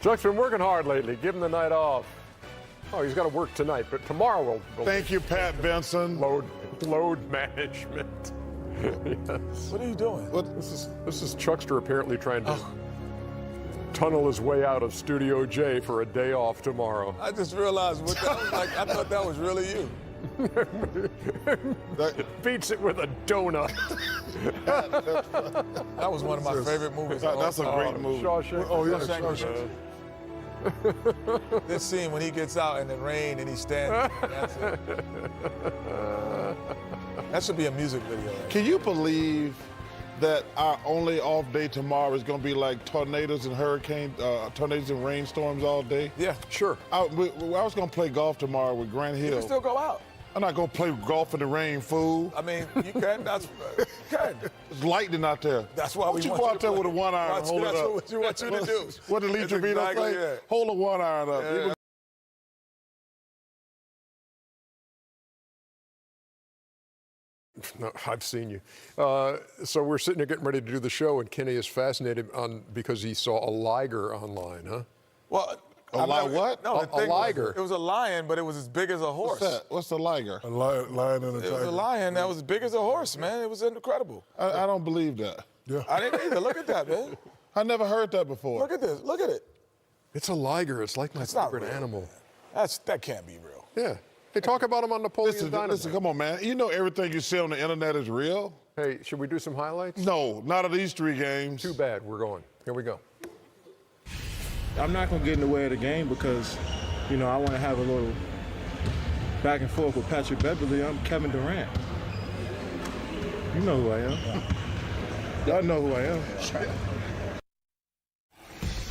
Chuck's been working hard lately. Give him the night off. Oh, he's got to work tonight, but tomorrow we'll Thank you, Pat Benson. load management. Yes. What are you doing? This is Chuckster apparently trying to tunnel his way out of Studio J for a day off tomorrow. I just realized what that was like. I thought that was really you. Beats it with a donut. That was one of my favorite movies. That's a great movie. Shawshank. Oh, yeah, Shawshank. Shawshank. This scene when he gets out in the rain and he's standing. That's it. That should be a music video. Can you believe that our only off day tomorrow is going to be like tornadoes and hurricanes, tornadoes and rainstorms all day? Yeah, Sure. I was going to play golf tomorrow with Grant you Hill. can still go out. I'm not going to play golf in the rain, fool. I mean, you can. You can. It's lightning out there. That's why we you want go you out to there play. with a one iron and hold it That's up. what we want you to do. What did Lee That's Trevino exactly say? it. Hold a one iron up. Yeah. No, I've seen you. So we're sitting here getting ready to do the show, and Kenny is fascinated because he saw a liger online, huh? Well, what? No, A the thing liger. It was a lion, but it was as big as a horse. What's that? What's the liger? A lion and a It tiger. was a lion that was as big as a horse, man. It was incredible. I don't believe that. Yeah. I didn't either. Look at that, man. I never heard that before. Look at this. Look at it. It's a liger. It's like my It's not favorite real. animal. That can't be real. Yeah. They talk about him on Napoleon Listen, Dynamite. come on, man. You know everything you see on the internet is real? Hey, should we do some highlights? No, not of these 3 games. Too bad. We're going. Here we go. I'm not going to get in the way of the game because, I want to have a little back and forth with Patrick Beverly. I'm Kevin Durant. You know who I am. Y'all know who I am.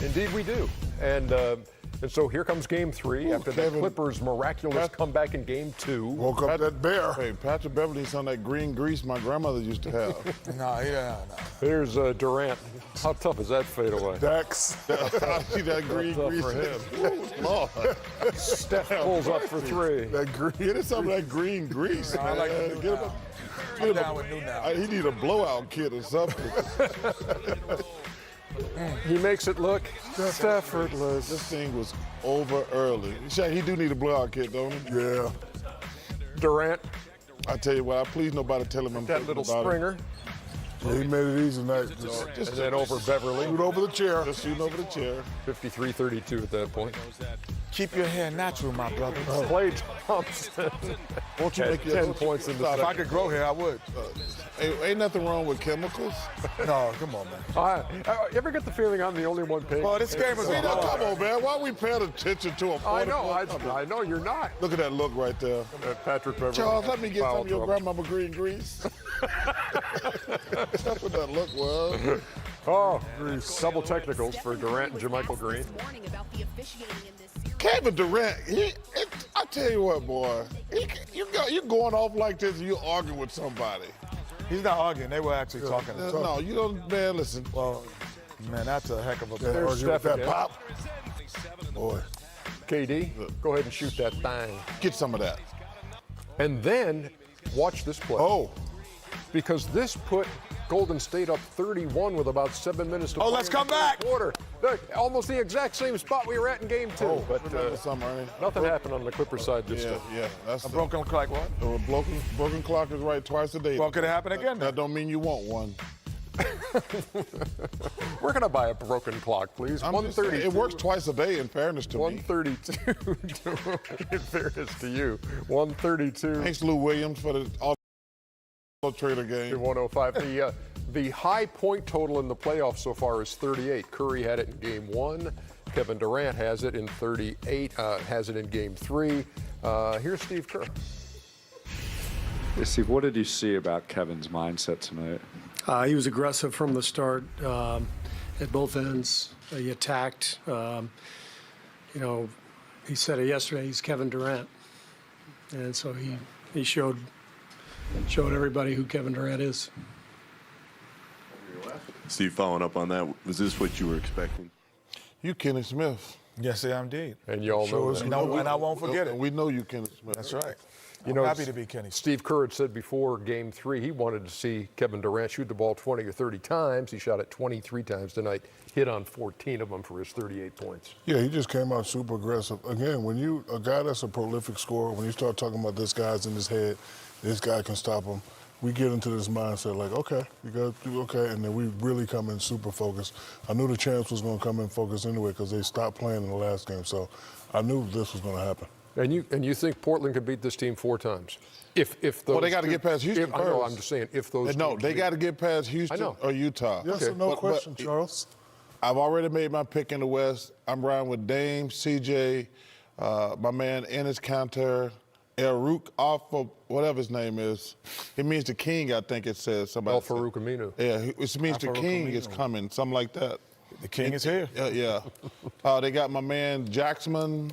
Indeed, we do. And so here comes Game 3 after the Kevin. Clippers' miraculous comeback in Game 2. Woke up that bear. Hey, Patrick Beverly's on that green grease my grandmother used to have. No. Here's Durant. How tough is that fadeaway? Dax. I see that green Tough grease. for him. Ooh, Lord. Steph pulls up for 3. That green, get us some of that green grease, I man. like the new Get him now. a- I'm down with new now. He need a blowout kit or something. He makes it look effortless. This thing was over early. Shaq, he do need a blowout kit, don't he? Yeah. Durant, I tell you what, please nobody tell him I'm that thinking little about Springer, Yeah, he made it easy tonight. and then over Beverly. Shoot over the chair. Just shooting over the chair. 53-32 at that point. Keep your hair natural, my brother. Klay Thompson Won't you had make your 10 points in the If I second. could grow hair, I would. Ain't nothing wrong with chemicals. No, come on, man. You ever get the feeling I'm the only one paying? Well, this game is See, a now, ball. come on, man. Why are we paying attention to a 40 I know you're not. Look at that look right there. Patrick Beverly. Charles, let me get Foul some of your trouble. grandmama green grease. That's what that look was. Oh, double technicals for Durant and JaMychal Green. Kevin Durant, I tell you what, boy, you're going off like this and you're arguing with somebody. He's not arguing. They were actually talking. No, you don't, man, listen. Well, man, that's a heck of a There's Argue with Steph that again. pop. Boy. KD, go ahead and shoot that thing. Get some of that. And then watch this play. Oh. Because this put Golden State up 31 with about 7 minutes to play. let's in the come third back. Quarter. Look, almost the exact same spot we were at in Game 2. But Something, Ernie. nothing happened on the Clippers side this time. Yeah, that's A broken clock, what? a broken clock is right twice a day. Well, could it happen again? That don't mean you want one. We're going to buy a broken clock, please. I'm just saying, 132. it works twice a day, in fairness to me. 132. In fairness to you. 132 Thanks, Lou Williams, for the Auto Trader game. to 105. The high point total in the playoffs so far is 38. Curry had it in Game 1. Kevin Durant has it in 38. Has it in Game 3. Here's Steve Kerr. Hey, Steve, what did you see about Kevin's mindset tonight? He was aggressive from the start at both ends. He attacked. He said it yesterday. He's Kevin Durant, and so he showed everybody who Kevin Durant is. Steve, following up on that, was this what you were expecting? You Kenny Smith. Yes, I am indeed. And you all know that. And I won't forget it. We know you Kenny Smith. That's right. You know, happy to be Kenny. Steve Kerr had said before Game 3 he wanted to see Kevin Durant shoot the ball 20 or 30 times. He shot it 23 times tonight, hit on 14 of them for his 38 points. Yeah, he just came out super aggressive. Again, when a guy that's a prolific scorer, when you start talking about this guy's in his head, this guy can stop him, we get into this mindset like, okay, you got to do okay, and then we really come in super focused. I knew the champs was going to come in focused anyway because they stopped playing in the last game, so I knew this was going to happen. And you think Portland could beat this team 4 times? If those Well, they got to get past Houston I know, first. I'm just saying, if those No, teams they beat- got to get past Houston or Utah. Yes Okay. or no But- question, Charles. I've already made my pick in the West. I'm riding with Dame, CJ, my man Enes Kanter, Farouk off of whatever his name is. It means the king, I think it says. Somebody El said. Farouk Aminu. Yeah, it means the Farouk king Aminu. is coming, something like that. The king is here. Yeah. They got my man Jackson,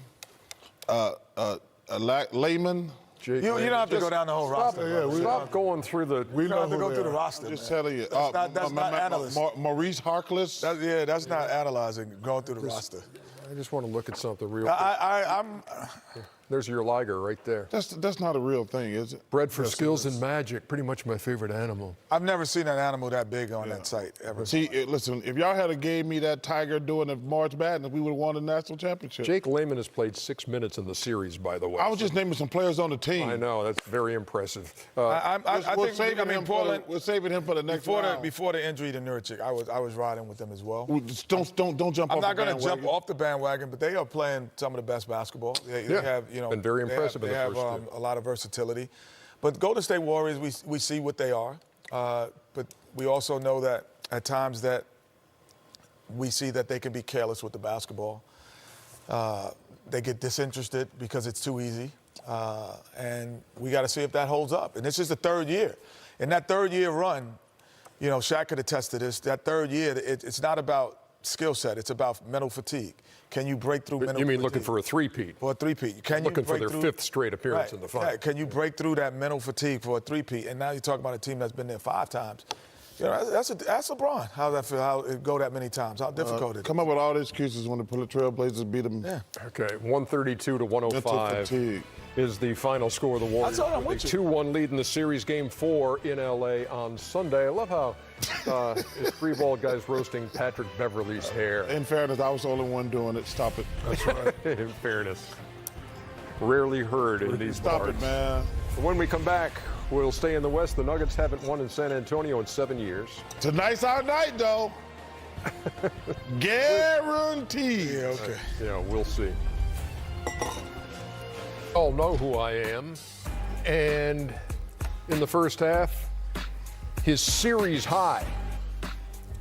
Layman. Jake You don't have to Just go down the whole stop, roster. stop going through the. We You know don't have to who go they through the are. roster. Just man. telling you. That's not analyst. Maurice Harkless. That's not analyzing, going through the roster. I just want to look at something real quick. I'm There's your Liger right there. That's not a real thing, is it? Bred for skills and magic, pretty much my favorite animal. I've never seen an animal that big on that site ever. See, listen, if y'all had gave me that tiger doing the March Madness, we would have won the national championship. Jake Layman has played 6 minutes in the series, by the way. I was just naming some players on the team. I know, that's very impressive. I We're think saving him for Portland. we're saving him for the next round. Before the injury to Nurkic, I was riding with them as well. Just don't jump I'm off not the going to jump bandwagon. off the bandwagon, but they are playing some of the best basketball. They Yeah. have, Been very impressive They in the have first two. a lot of versatility. But Golden State Warriors, we see what they are. But we also know that at times that we see that they can be careless with the basketball. They get disinterested because it's too easy. And we got to see if that holds up. And this is the third year. In that third-year run, you know, Shaq could attest to this. That third year, it's not about skill set. It's about mental fatigue. Can you break through mental You mean fatigue? looking for a three-peat? For a three-peat. Can Looking you for break their through, 5th straight appearance right, in the final. right. Can you break through that mental fatigue for a three-peat? And now you're talking about a team that's been there 5 times. You know, that's LeBron. How does that feel? How it go that many times? How difficult it is? Come up with all the excuses when the Trailblazers beat them. Yeah. Okay, 132 to 105 Mental fatigue. is the final score of the Warriors. That's all I'm with with a you. 2-1 lead in the series, Game 4 in L.A. on Sunday. I love how his three-ball guy's roasting Patrick Beverley's hair. In fairness, I was the only one doing it. Stop it. That's right. In fairness. Rarely heard in these Stop bars. it, man. When we come back, we'll stay in the West. The Nuggets haven't won in San Antonio in 7 years. Tonight's our night, though. Guaranteed. Yeah, okay. Yeah, we'll see. All know who I am. And in the first half, his series high,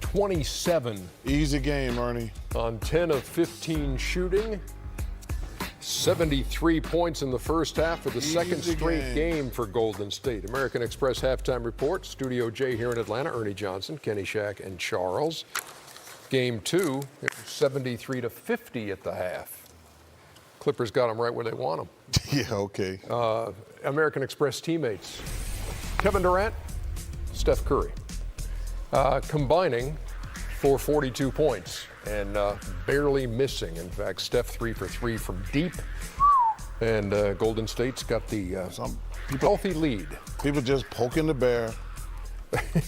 27 Easy game, Ernie. on 10 of 15 shooting. 73 points in the first half for the second Easy straight game. game for Golden State. American Express halftime report. Studio J here in Atlanta. Ernie Johnson, Kenny Shack, and Charles. Game 2, it was 73 to 50 at the half. Clippers got them right where they want them. Yeah, okay. American Express teammates, Kevin Durant, Steph Curry, combining for 42 points and barely missing. In fact, Steph 3 for 3 from deep. And Golden State's got the healthy lead. People just poking the bear.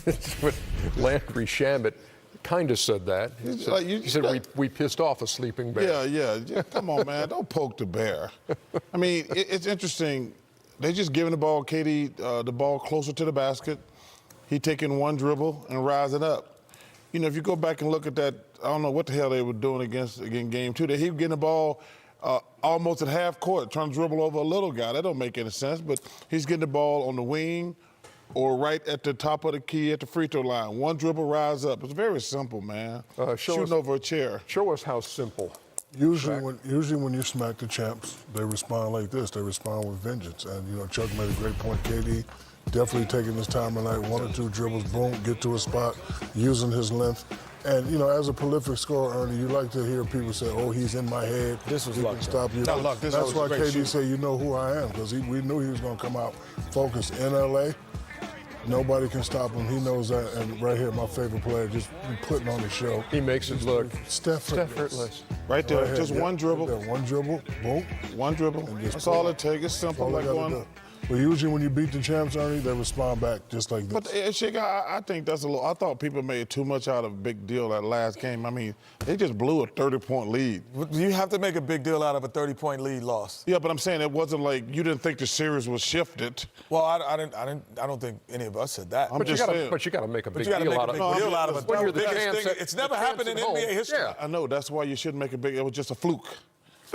It's what Landry Shamet kind of said that. He said, Like, you- he said we pissed off a sleeping bear. Yeah. Come on, man. Don't poke the bear. I mean, it's interesting. They just giving the ball, KD, the ball closer to the basket. He taking one dribble and rising up. You know, if you go back and look at that, I don't know what the hell they were doing against game 2. He was getting the ball almost at half court, trying to dribble over a little guy. That don't make any sense, but he's getting the ball on the wing or right at the top of the key at the free throw line. One dribble, rise up. It's very simple, man. Shooting over a chair. Show us how simple. Usually when you smack the champs, they respond like this. They respond with vengeance. And, you know, Chuck made a great point. KD definitely taking his time tonight, 1 or 2 dribbles, boom, get to a spot, using his length. And, you know, as a prolific scorer, Ernie, you like to hear people say, oh, he's in my head. This was he luck, can though. stop you. Not luck. This That's was why a great KD shooter. said, you know who I am, because we knew he was going to come out focused in L.A. Nobody can stop him. He knows that. And right here, my favorite player, just putting on the show. He makes it look Steph effortless. Right there, here, just yeah, one dribble. right there, one dribble, boom. One dribble. And just That's pull all it. it takes. It's simple, All like they gotta going. do. But usually when you beat the champs, Ernie, they respond back just like this. But Shaq, I think that's a little. I thought people made too much out of a big deal that last game. I mean, they just blew a 30-point lead. You have to make a big deal out of a 30-point lead loss. Yeah, but I'm saying it wasn't like you didn't think the series was shifted. Well, I don't think any of us said that. I'm just saying. But you got to make a big you got to deal make out a of big deal out of it. When you're the Biggest champs, thing- it's never happened in NBA history. Yeah. I know. That's why you shouldn't make a big. It was just a fluke.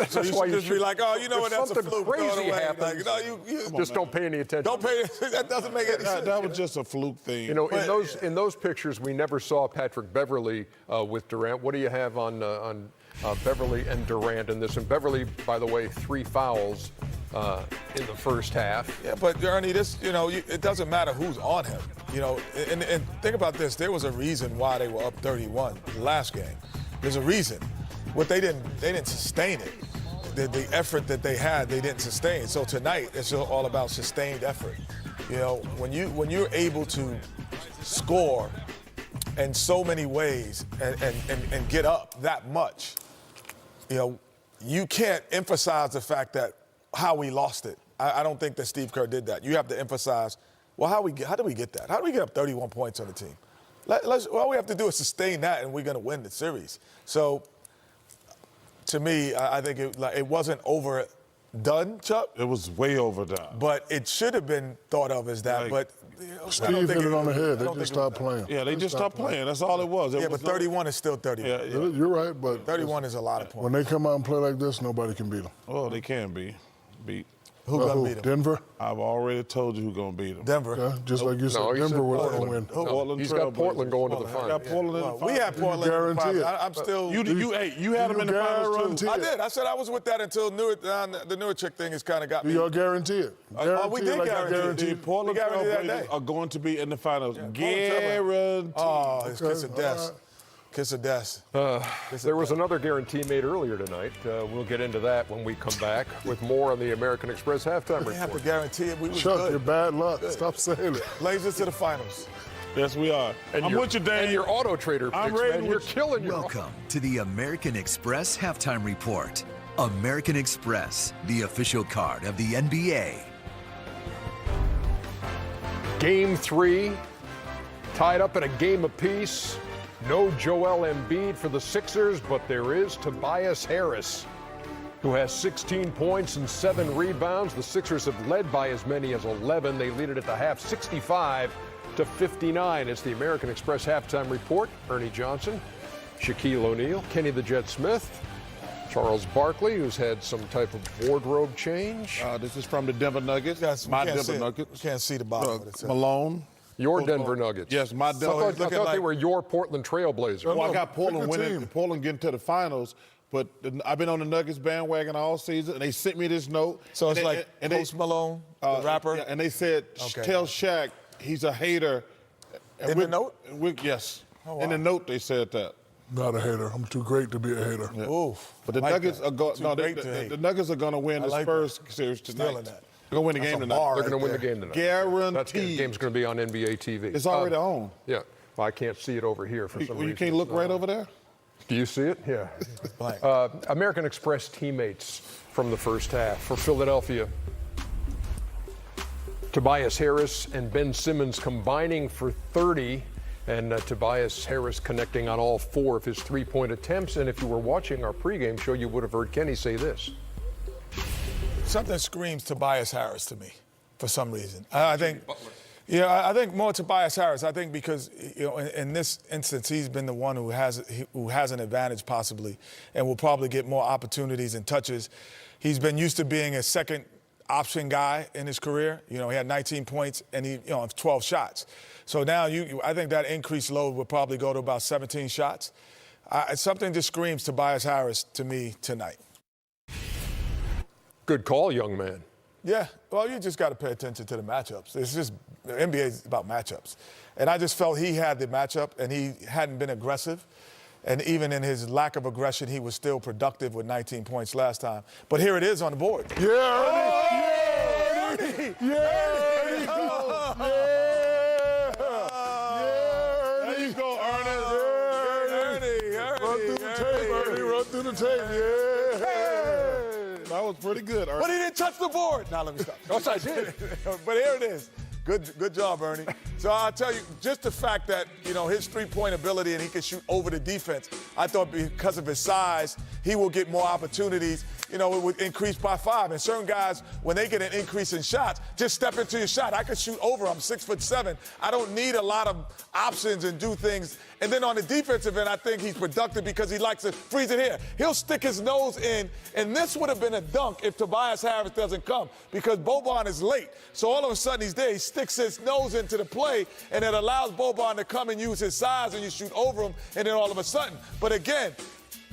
So you should just be like, oh, you know what? That's a something fluke. Throw it crazy away. happens. Like, no, you Just don't pay any attention. don't pay. That doesn't make any sense. That was just a fluke thing. You know, in those pictures, we never saw Patrick Beverley with Durant. What do you have on Beverley and Durant in this? And Beverley, by the way, 3 fouls in the first half. Yeah, but Ernie, it doesn't matter who's on him. You know, and think about this. There was a reason why they were up 31 the last game. There's a reason. What they didn't sustain it. The effort that they had, they didn't sustain. So tonight, it's all about sustained effort. You know, when you're able to score in so many ways and get up that much, you know, you can't emphasize the fact that how we lost it. I don't think that Steve Kerr did that. You have to emphasize, well, how did we get that? How did we get up 31 points on the team? All we have to do is sustain that, and we're going to win the series. So, to me, I think it wasn't overdone, Chuck. It was way overdone. But it should have been thought of as that. But Steve hit it on the head. They just stopped playing. Yeah, they just stopped playing. That's all it was. But 31 is still 31. Yeah. You're right, but 31 is a lot of points. when they come out and play like this, nobody can beat them. Oh, they can be beat. Who gonna beat them? Denver? I've already told you who's gonna beat them. Denver. Yeah, just like you said, No, he Denver said was going to Portland. win. Portland He's got Trailblazers. Portland going to the I finals. got Portland in the finals. We had Portland in the guarantee finals. it. I'm still. You had them in the finals too. guarantee I it? did. I said I was with that until the newer chick thing has kind of got Do me. y'all guarantee it? we Guarantee did it like I guarantee it. guarantee The Portland We guaranteed that Trailblazers day. are going to be in the finals. Portland Guaranteed. Oh, it's kiss of Okay, death. all right. Kiss of death. There was another guarantee made earlier tonight. We'll get into that when we come back with more on the American Express halftime We have to report. guarantee it. We was Chuck, good. you're bad luck. Stop saying it. Lasers to the finals. Yes, we are. I'm with you, Dan. And your auto trader I'm picks, ready man. with You're you. killing your Welcome to the American Express Halftime Report. American Express, the official card of the NBA. Game 3, tied up at a game apiece. No Joel Embiid for the Sixers, but there is Tobias Harris, who has 16 points and 7 rebounds. The Sixers have led by as many as 11. They lead it at the half, 65-59. It's the American Express halftime report. Ernie Johnson, Shaquille O'Neal, Kenny the Jet Smith, Charles Barkley, who's had some type of wardrobe change. This is from the Denver Nuggets. Yes, my we can't Denver see it. Nuggets. We can't see the bottom of it. Malone. Your Denver Nuggets. Yes, my I Denver. thought they were your Portland Trailblazers. Well, I got pick Portland a winning. team. Portland getting to the finals, but I've been on the Nuggets bandwagon all season, and they sent me this note. So it's and like Post Malone, the rapper? yeah, and they said, Okay. tell Shaq he's a hater. And In the note? Yes. Oh, In the wow. note, they said that. Not a hater. I'm too great to be a hater. Oof. But the Like Nuggets that. are going. Too No, great to hate. the Nuggets are going to win I the like Spurs series tonight. Stealing that. They're going to win the That's game a tonight. bar They're going to right win the there. game tonight. Guaranteed. That game's going to be on NBA TV. It's already on. Yeah. Well, I can't see it over here for some reason. You can't look right over there? Do you see it? Yeah. Blank. American Express teammates from the first half for Philadelphia. Tobias Harris and Ben Simmons combining for 30, and Tobias Harris connecting on all 4 of his three-point attempts. And if you were watching our pregame show, you would have heard Kenny say this. Something screams Tobias Harris to me for some reason. I think more Tobias Harris. I think because in this instance he's been the one who has an advantage possibly, and will probably get more opportunities and touches. He's been used to being a second option guy in his career. He had 19 points and he 12 shots. So now I think that increased load will probably go to about 17 shots. Something just screams Tobias Harris to me tonight. Good call, young man. Yeah, well, you just got to pay attention to the matchups. It's just the NBA is about matchups, and I just felt he had the matchup, and he hadn't been aggressive, and even in his lack of aggression, he was still productive with 19 points last time. But here it is on the board. Yeah, Ernie! Yeah, Ernie! Yeah, Ernie! Yeah! There you go, Ernest. Run through the tape, Ernie. Run through the tape. Yeah! That was pretty good, Ernie. But he didn't touch the board. Now let me stop. Yes, I did. But here it is. Good job, Ernie. So I'll tell you, just the fact that, his three-point ability and he can shoot over the defense, I thought because of his size, he will get more opportunities. It would increase by 5. And certain guys, when they get an increase in shots, just step into your shot. I could shoot over. I'm 6'7". I don't need a lot of options and do things. And then on the defensive end, I think he's productive because he likes to freeze it here. He'll stick his nose in, and this would have been a dunk if Tobias Harris doesn't come because Boban is late. So all of a sudden he's there. He sticks his nose into the play, and it allows Boban to come and use his size, and you shoot over him, and then all of a sudden. But again,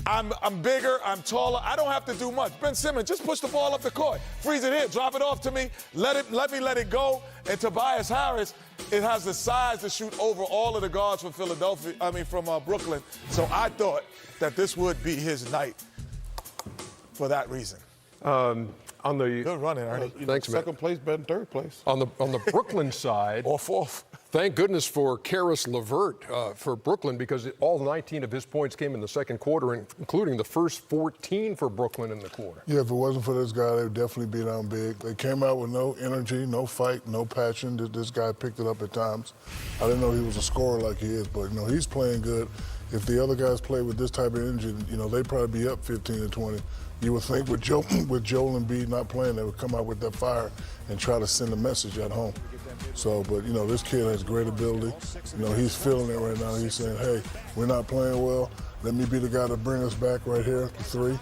I'm bigger, I'm taller. I don't have to do much. Ben Simmons, just push the ball up the court. Freeze it here, drop it off to me. Let me let it go. And Tobias Harris, it has the size to shoot over all of the guards from Brooklyn. So I thought that this would be his night for that reason. Good running, Ernie. Thanks, man. Second place, better than third place. On the Brooklyn side, or fourth. Thank goodness for Karis LeVert for Brooklyn because all 19 of his points came in the second quarter, including the first 14 for Brooklyn in the quarter. Yeah, if it wasn't for this guy, they would definitely be down big. They came out with no energy, no fight, no passion. This guy picked it up at times. I didn't know he was a scorer like he is, but he's playing good. If the other guys play with this type of energy, they'd probably be up 15 to 20. You would think with Joel Embiid not playing, they would come out with that fire and try to send a message at home. So, but this kid has great ability. He's feeling it right now. He's saying, hey, we're not playing well. Let me be the guy to bring us back right here, the 3.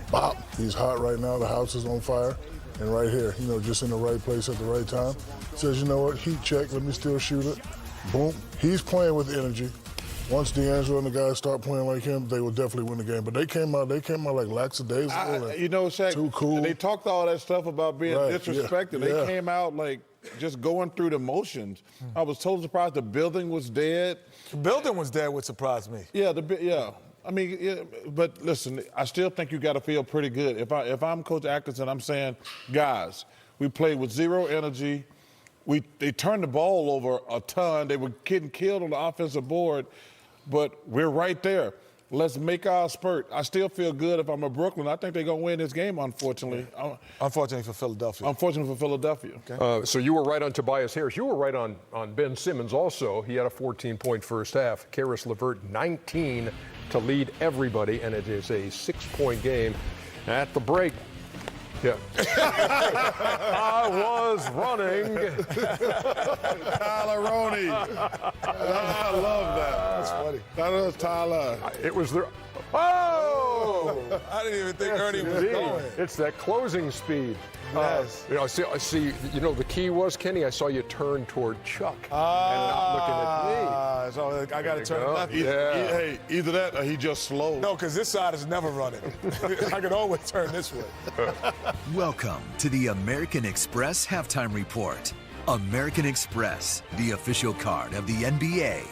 Bop. He's hot right now. The house is on fire. And right here, just in the right place at the right time. Says, you know what, heat check, let me still shoot it. Boom. He's playing with energy. Once D'Angelo and the guys start playing like him, they will definitely win the game. But they came out like lackadaisical. Shaq, too cool. They talked all that stuff about being disrespected. Yeah. They came out like just going through the motions. I was totally surprised the building was dead. The building was dead, would surprise me. Yeah, I mean, but listen, I still think you got to feel pretty good. If I'm Coach Atkinson, I'm saying, guys, we played with zero energy. They turned the ball over a ton. They were getting killed on the offensive board. But we're right there. Let's make our spurt. I still feel good if I'm a Brooklyn. I think they're going to win this game, unfortunately. Unfortunately for Philadelphia. Unfortunately for Philadelphia. Okay. So you were right on Tobias Harris. You were right on Ben Simmons also. He had a 14-point first half. Karis LeVert, 19 to lead everybody, and it is a 6-point game at the break. Yeah. I was running. Tyler Roney. I love that. That's funny. That was Tyler. It was there. Oh! I didn't even think Ernie was Indeed. going. It's that closing speed. Yes. I see. The key was, Kenny, I saw you turn toward Chuck and not looking at me. So I got to turn left. Hey, either that or he just slow. No, because this side is never running. I can always turn this way. Welcome to the American Express Halftime Report. American Express, the official card of the NBA.